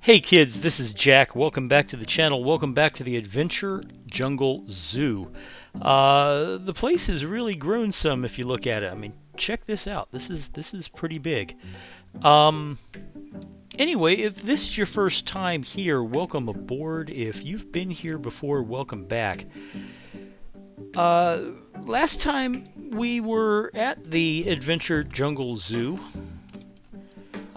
Hey kids, this is Jack. Welcome back to the channel. Welcome back to the Adventure Jungle Zoo. The place has really grown some if you look at it. I mean, check this out. This is pretty big. Anyway, if this is your first time here, welcome aboard. If you've been here before, welcome back. Last time we were at the Adventure Jungle Zoo.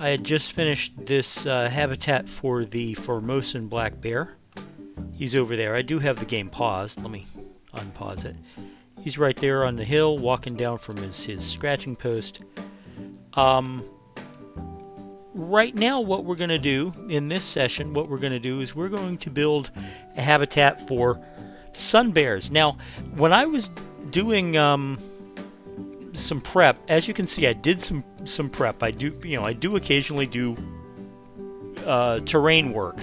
I had just finished this habitat for the Formosan black bear. He's over there. I do have the game paused. Let me unpause it. He's right there on the hill, walking down from his scratching post. Right now, what we're going to do in this session, we're going to build a habitat for sun bears. Now, when I was doing some prep, as you can see, I did some prep. I do occasionally do terrain work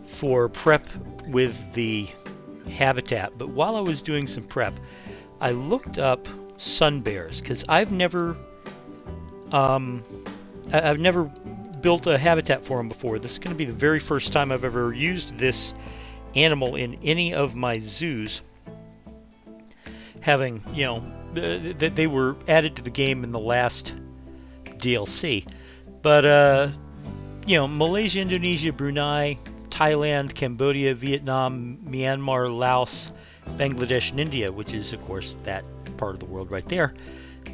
for prep with the habitat. But while I was doing some prep, I looked up sun bears because I've never built a habitat for them before. This is going to be the very first time I've ever used this animal in any of my zoos. Having, that they were added to the game in the last DLC. But, Malaysia, Indonesia, Brunei, Thailand, Cambodia, Vietnam, Myanmar, Laos, Bangladesh, and India, which is, of course, that part of the world right there.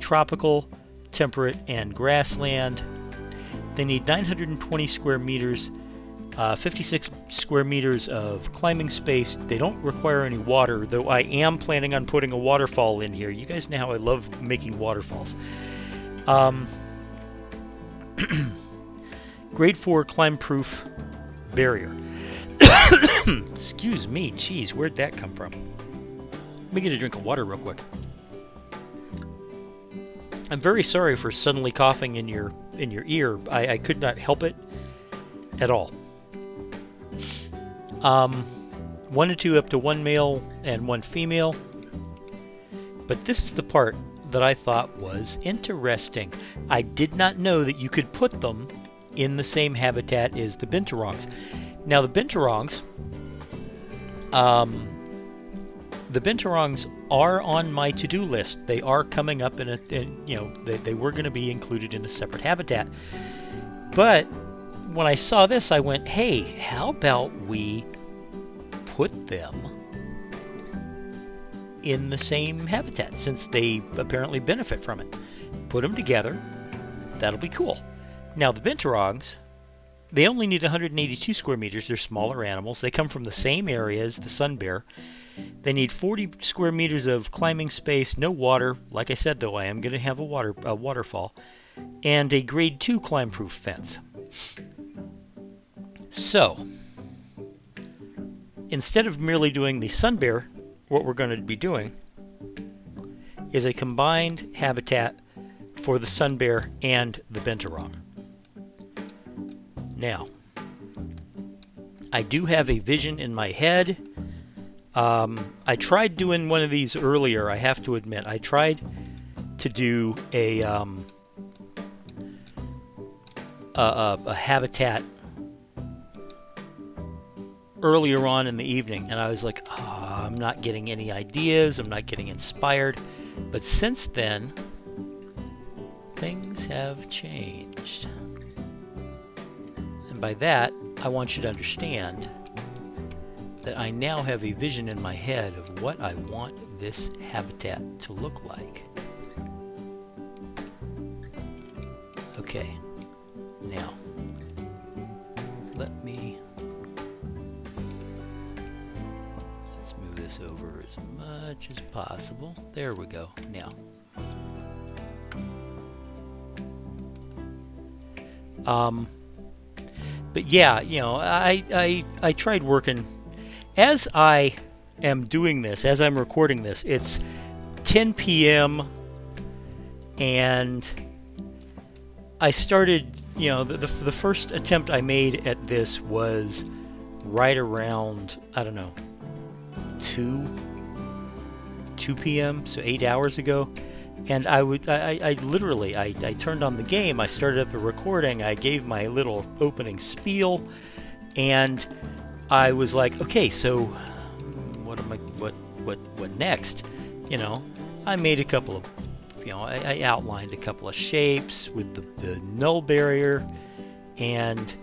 Tropical, temperate, and grassland. They need 920 square meters, 56 square meters of climbing space. They don't require any water, though I am planning on putting a waterfall in here. You guys know how I love making waterfalls. Grade 4 climb-proof barrier. Excuse me, jeez, where'd that come from? Let me get a drink of water real quick. I'm very sorry for suddenly coughing in your ear. I could not help it at all. 1 to 2 up to 1 male and 1 female. But this is the part that I thought was interesting. I did not know that you could put them in the same habitat as the Binturongs. Now the Binturongs are on my to-do list. They are coming up in they were going to be included in a separate habitat. But when I saw this, I went, hey, how about we put them in the same habitat, since they apparently benefit from it. Put them together. That'll be cool. Now, the Binturongs, they only need 182 square meters. They're smaller animals. They come from the same area as the sun bear. They need 40 square meters of climbing space, no water. Like I said, though, I am going to have a waterfall. And a grade 2 climb-proof fence. So, instead of merely doing the sun bear, what we're going to be doing is a combined habitat for the sun bear and the Binturong. Now, I do have a vision in my head. I tried doing one of these earlier, I have to admit. I tried to do a habitat earlier on in the evening, and I was like, I'm not getting any ideas, I'm not getting inspired. But since then, things have changed. And by that, I want you to understand that I now have a vision in my head of what I want this habitat to look like. Okay, now, let's move this over as much as possible. There we go. Now, but yeah, I tried working. As I am doing this, as I'm recording this, it's 10 p.m. and I started, the first attempt I made at this was right around, I don't know, 2 p.m., so 8 hours ago. And I literally, I turned on the game, I started up the recording, I gave my little opening spiel, and I was like, okay, so what next? You know, I made a couple of, you know, I outlined a couple of shapes with the null barrier, and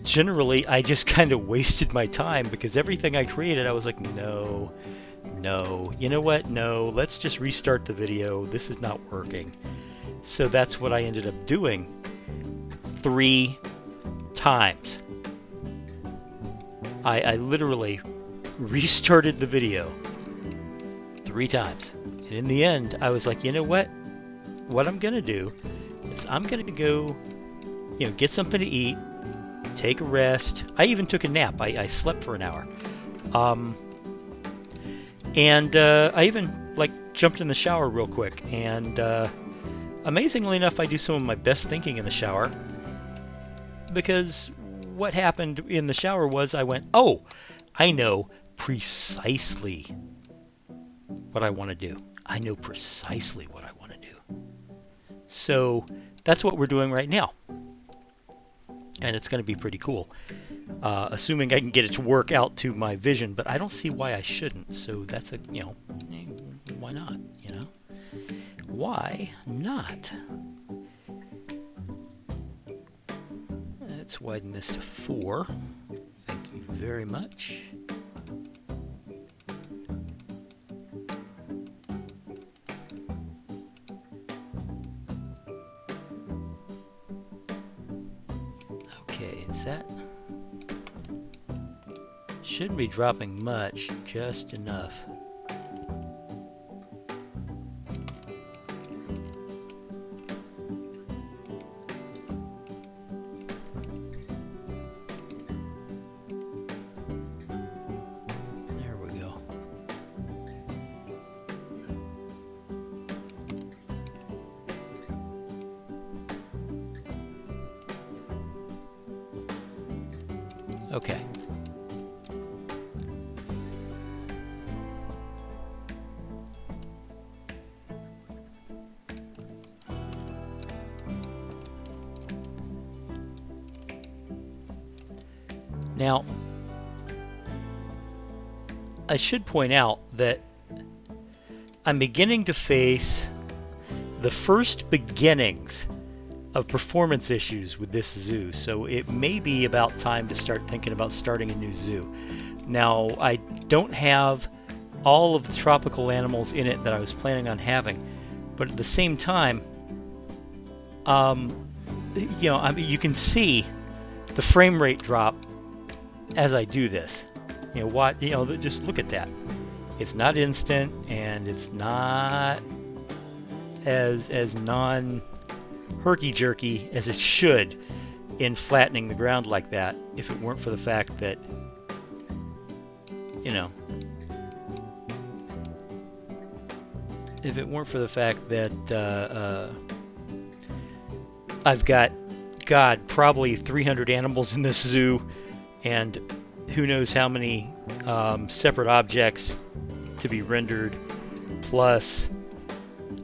generally I just kind of wasted my time because everything I created, I was like, no, you know what? No, let's just restart the video. This is not working. So that's what I ended up doing 3 times. I literally restarted the video 3 times. And in the end, I was like, you know what? What I'm going to do is I'm going to go, you know, get something to eat, take a rest. I even took a nap. I slept for an hour. And I even like jumped in the shower real quick, and amazingly enough, I do some of my best thinking in the shower, because what happened in the shower was I went, oh, I know precisely what I want to do. I know precisely what I want to do. So that's what we're doing right now, and it's going to be pretty cool. Assuming I can get it to work out to my vision, but I don't see why I shouldn't. So that's a, you know, why not? You know, why not? Let's widen this to 4. Thank you very much. Okay, is that? Shouldn't be dropping much, just enough. There we go. Okay. Now, I should point out that I'm beginning to face the first beginnings of performance issues with this zoo, so it may be about time to start thinking about starting a new zoo. Now, I don't have all of the tropical animals in it that I was planning on having, but at the same time, you know, I mean, you can see the frame rate drop as I do this. You know what? You know, just look at that. It's not instant, and it's not as non herky-jerky as it should in flattening the ground like that, if it weren't for the fact that, you know, if it weren't for the fact that I've got, God, probably 300 animals in this zoo, and who knows how many separate objects to be rendered, plus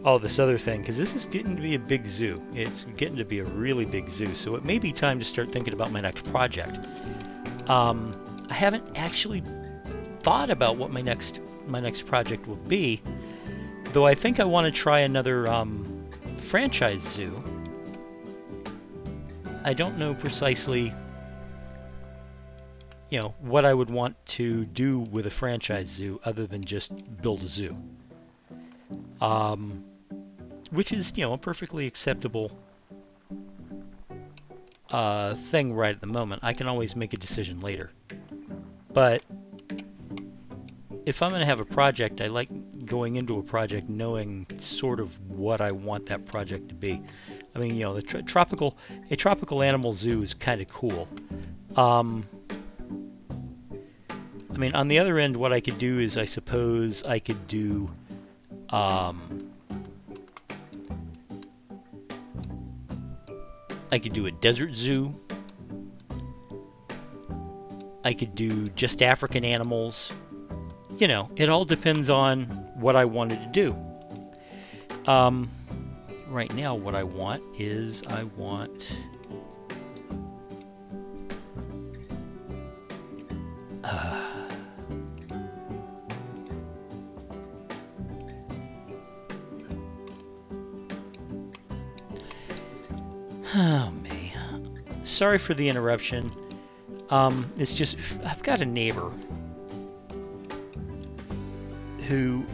all this other thing, because this is getting to be a big zoo. It's getting to be a really big zoo, so it may be time to start thinking about my next project. I haven't actually thought about what my next project will be, though I think I want to try another franchise zoo. I don't know precisely, you know, what I would want to do with a franchise zoo other than just build a zoo. Which is, you know, a perfectly acceptable thing right at the moment. I can always make a decision later. But if I'm going to have a project, I like going into a project knowing sort of what I want that project to be. I mean, you know, a tropical animal zoo is kind of cool. I mean, on the other end, what I could do is, I suppose I could do I could do a desert zoo. I could do just African animals. You know, it all depends on what I wanted to do. Right now what I want is oh man, sorry for the interruption. It's just I've got a neighbor who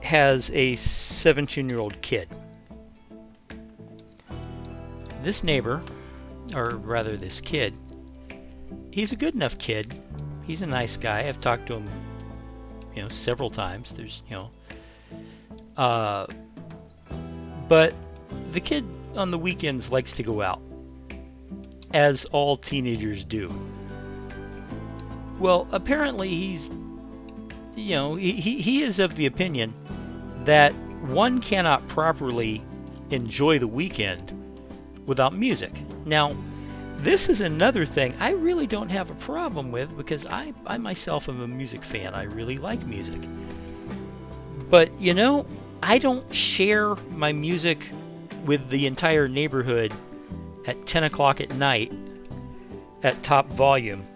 has a 17-year-old kid. This neighbor, or rather this kid, he's a good enough kid. He's a nice guy. I've talked to him, several times. There's, but the kid on the weekends likes to go out, as all teenagers do. Well, apparently he's, he is of the opinion that one cannot properly enjoy the weekend without music. Now, this is another thing I really don't have a problem with, because I myself am a music fan. I really like music. But, I don't share my music with the entire neighborhood at 10 o'clock at night at top volume.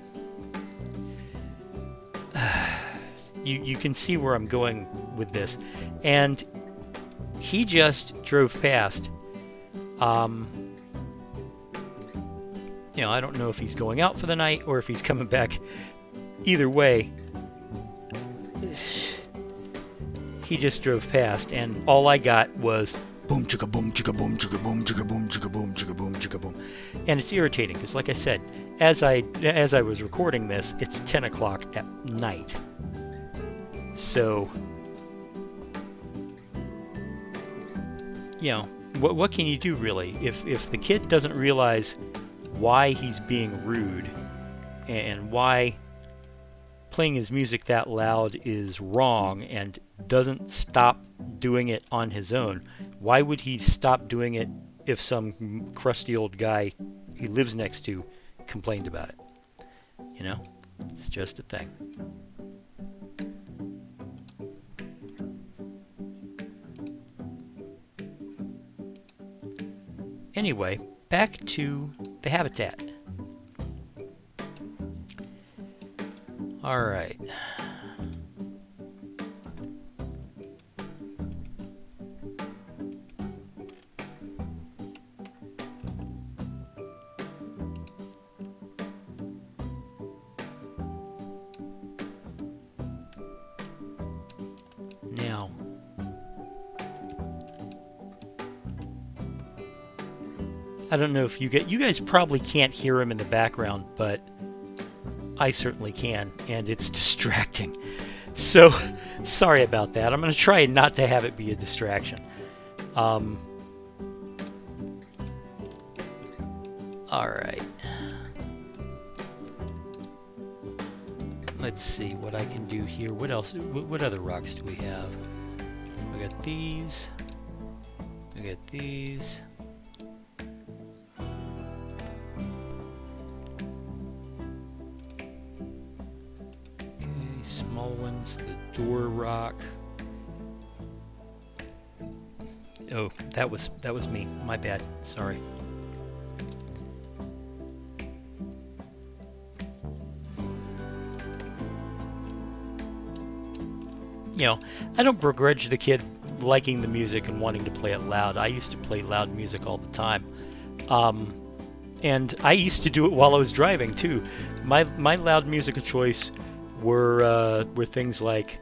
You can see where I'm going with this. And he just drove past. I don't know if he's going out for the night or if he's coming back. Either way, he just drove past, and all I got was boom chicka boom chicka boom chicka boom chicka boom chicka boom chicka boom chicka boom. And it's irritating because, like I said, as I was recording this, it's 10 o'clock at night. So, what can you do really? If the kid doesn't realize why he's being rude and why playing his music that loud is wrong and doesn't stop doing it on his own, why would he stop doing it if some crusty old guy he lives next to complained about it? It's just a thing. Anyway, back to the habitat. All right. Now, I don't know if you guys probably can't hear him in the background, but I certainly can, and it's distracting. So, sorry about that. I'm going to try not to have it be a distraction. All right. Let's see what I can do here. What else? What other rocks do we have? We got these. We got these. Small ones, the door rock. Oh, that was me. My bad. Sorry. I don't begrudge the kid liking the music and wanting to play it loud. I used to play loud music all the time. And I used to do it while I was driving too. My loud music of choice were things like,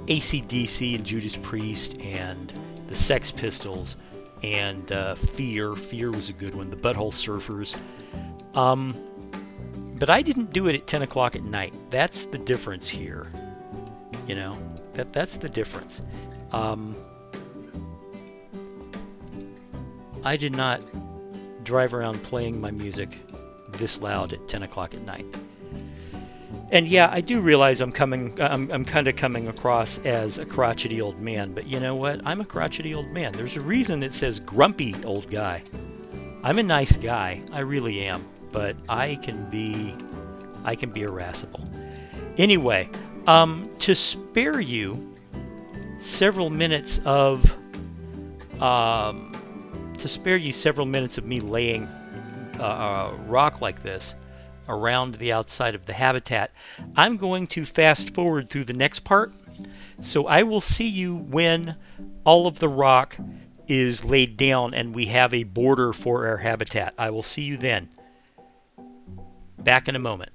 AC/DC and Judas Priest and the Sex Pistols and Fear. Fear was a good one. The Butthole Surfers. But I didn't do it at 10 o'clock at night. That's the difference here. That's the difference. I did not drive around playing my music this loud at 10 o'clock at night. And yeah, I do realize I'm kind of coming across as a crotchety old man, but you know what? I'm a crotchety old man. There's a reason it says grumpy old guy. I'm a nice guy. I really am, but I can be irascible. Anyway, to spare you several minutes of to spare you several minutes of me laying rock like this around the outside of the habitat, I'm going to fast forward through the next part. So I will see you when all of the rock is laid down and we have a border for our habitat. I will see you then. Back in a moment.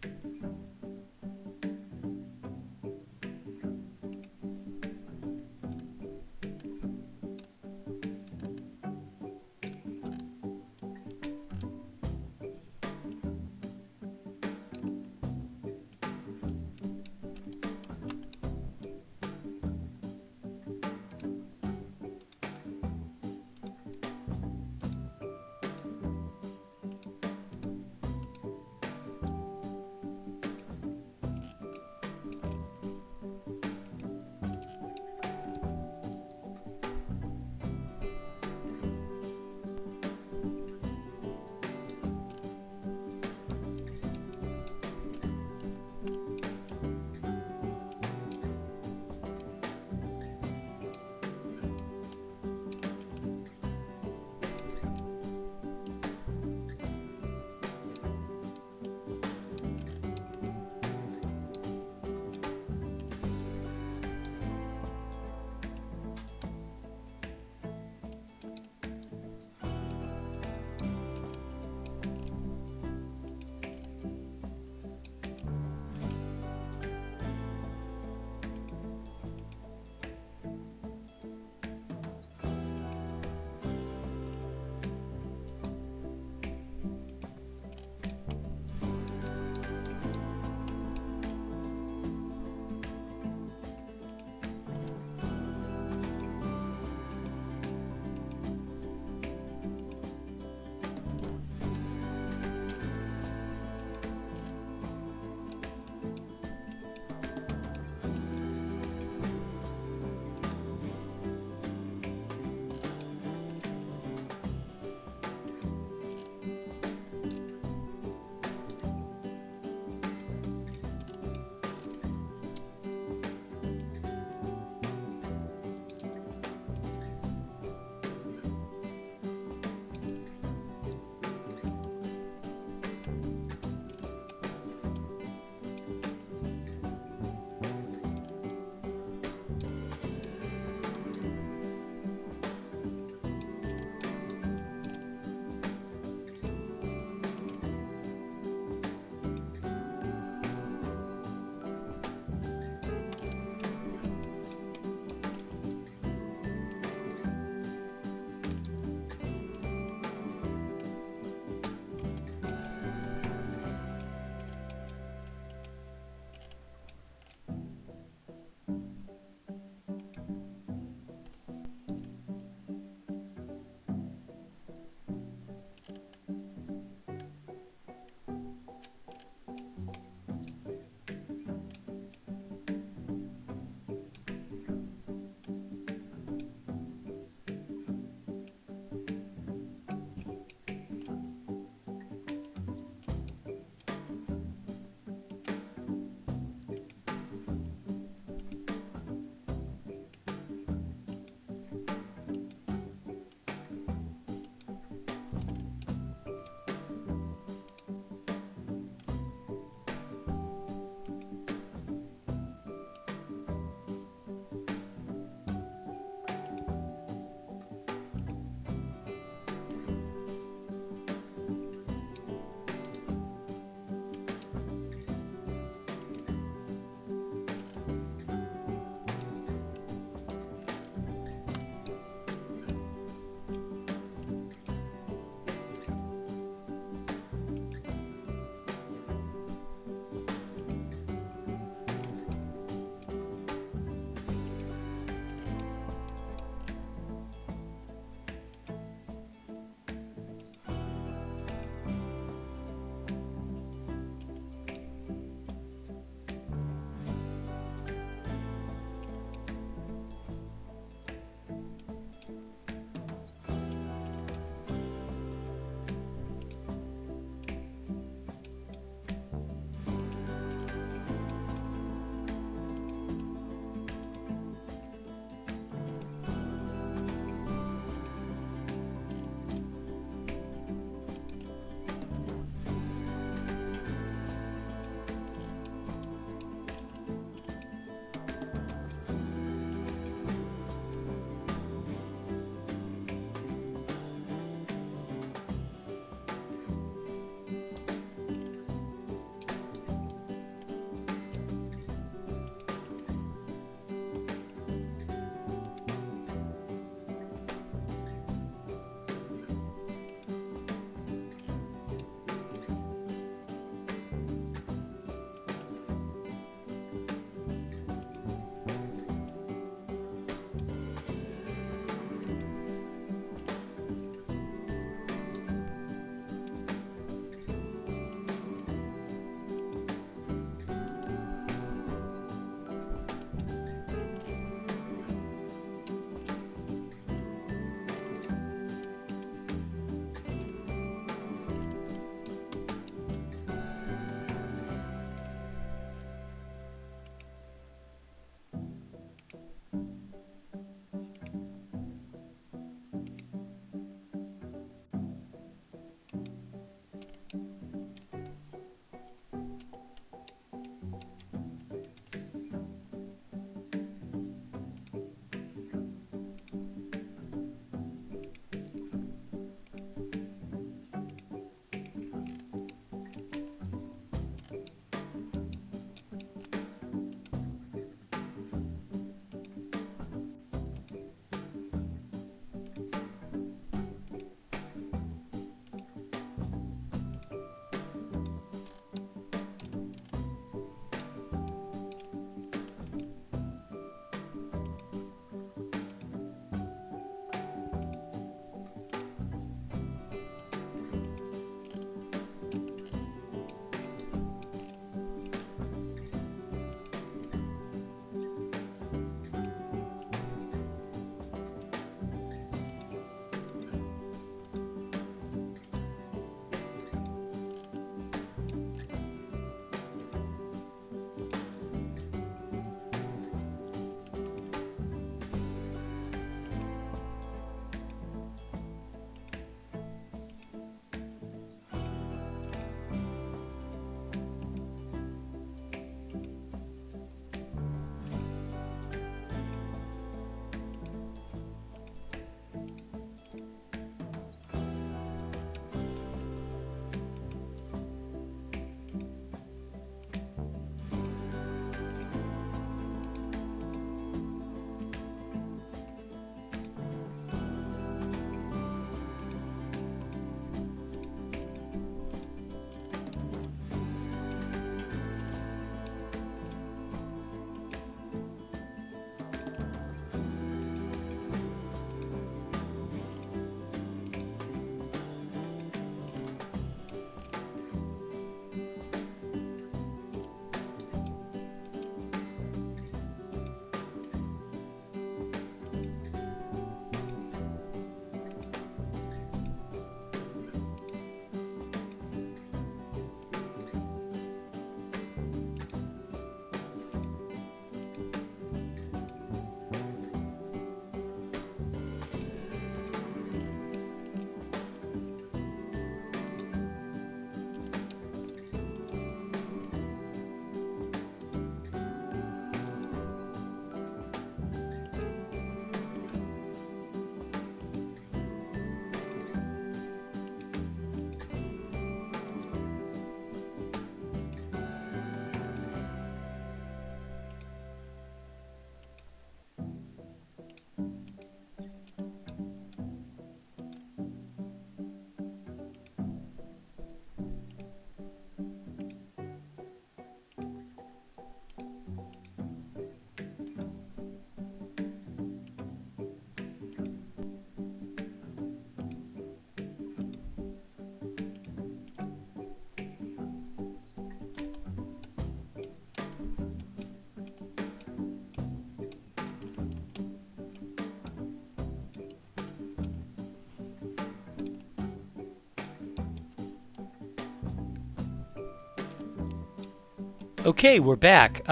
Okay, we're back.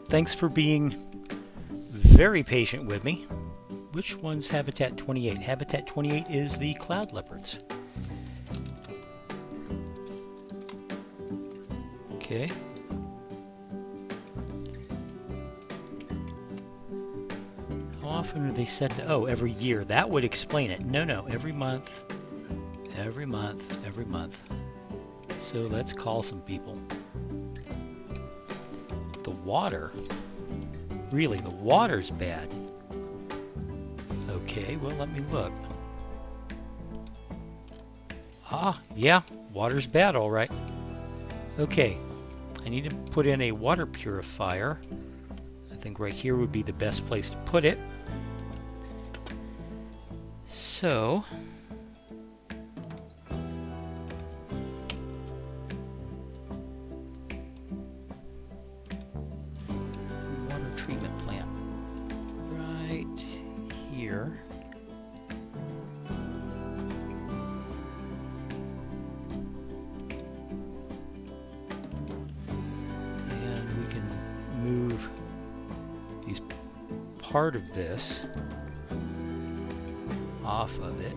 Thanks for being very patient with me. Which one's Habitat 28? Habitat 28 is the cloud leopards. Okay. How often are they set to... Oh, every year. That would explain it. No, every month. Every month. Every month. So let's call some people. The water? Really, the water's bad. Okay, well, let me look. Ah, yeah, water's bad, all right. Okay, I need to put in a water purifier. I think right here would be the best place to put it. So... water treatment plant. Right here. Move these part of this off of it,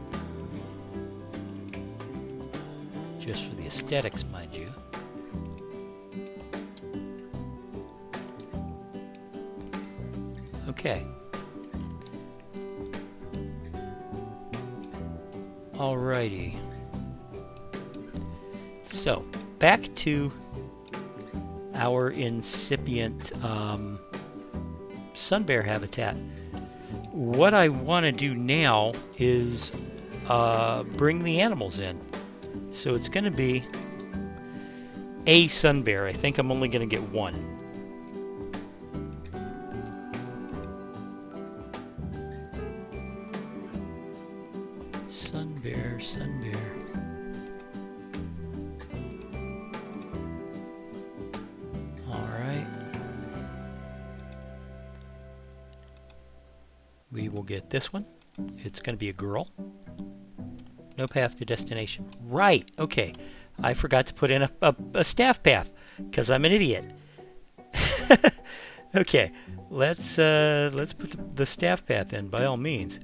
just for the aesthetics, mind you. Okay. Alrighty. So, back to our incipient sun bear habitat. What I want to do now is bring the animals in. So it's going to be a sun bear. I think I'm only going to get one. Sun bear, sun bear. We will get this one. It's going to be a girl. No path to destination. Right. Okay. I forgot to put in a staff path because I'm an idiot. Okay. Let's put the staff path in by all means.